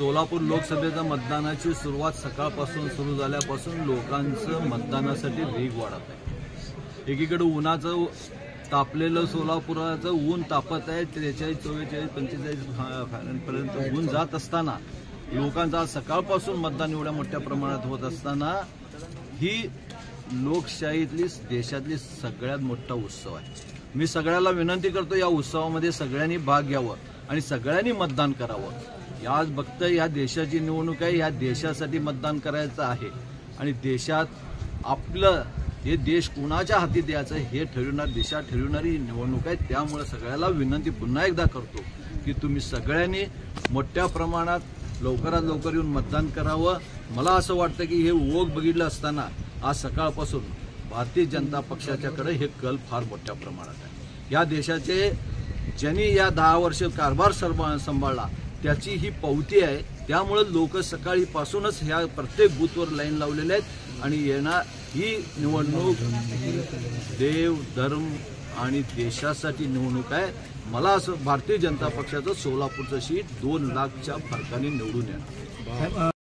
सोलापूर लोकसभेच्या मतदानाची सुरुवात सकाळपासून सुरू झाल्यापासून लोकांचं मतदानासाठी वेग वाढत आहे। एकीकडे उन्हाचं तापलेलं सोलापुराचं ऊन तापत आहे, 43, 44, 45 पर्यंत ऊन जात असताना लोकांचा सकाळपासून मतदान एवढ्या मोठ्या प्रमाणात होत असताना ही लोकशाहीतली देशातली सगळ्यात मोठा उत्सव आहे। मी सगळ्याला विनंती करतो, या उत्सवामध्ये सगळ्यांनी भाग घ्यावा आणि सगळ्यांनी मतदान करावं। आज बघता या देशाची निवडणूक आहे, या देशासाठी मतदान करायचं आहे आणि देशात आपलं हे देश कुणाच्या हाती द्यायचं हे ठरवणार देशात ठरवणारी निवडणूक आहे। त्यामुळे सगळ्याला विनंती पुन्हा एकदा करतो की तुम्ही सगळ्यांनी मोठ्या प्रमाणात लवकरात लवकर येऊन मतदान करावं। मला असं वाटतं की हे ओघ बघितलं असताना आज सकाळपासून भारतीय जनता पक्षाच्याकडे हे कल फार मोठ्या प्रमाणात आहे। या देशाचे ज्यांनी या 10 वर्ष कारभार सांभाळला त्याची ही पावती आहे। त्यामुळे लोक सकाळीपासूनच ह्या प्रत्येक बूथवर लाईन लावलेले आहेत आणि येणार ही निवडणूक देव धर्म आणि देशासाठी निवडणूक आहे। मला असं भारतीय जनता पक्षाचं सोलापूरचं सीट 2 लाखच्या फरकाने निवडून येणार।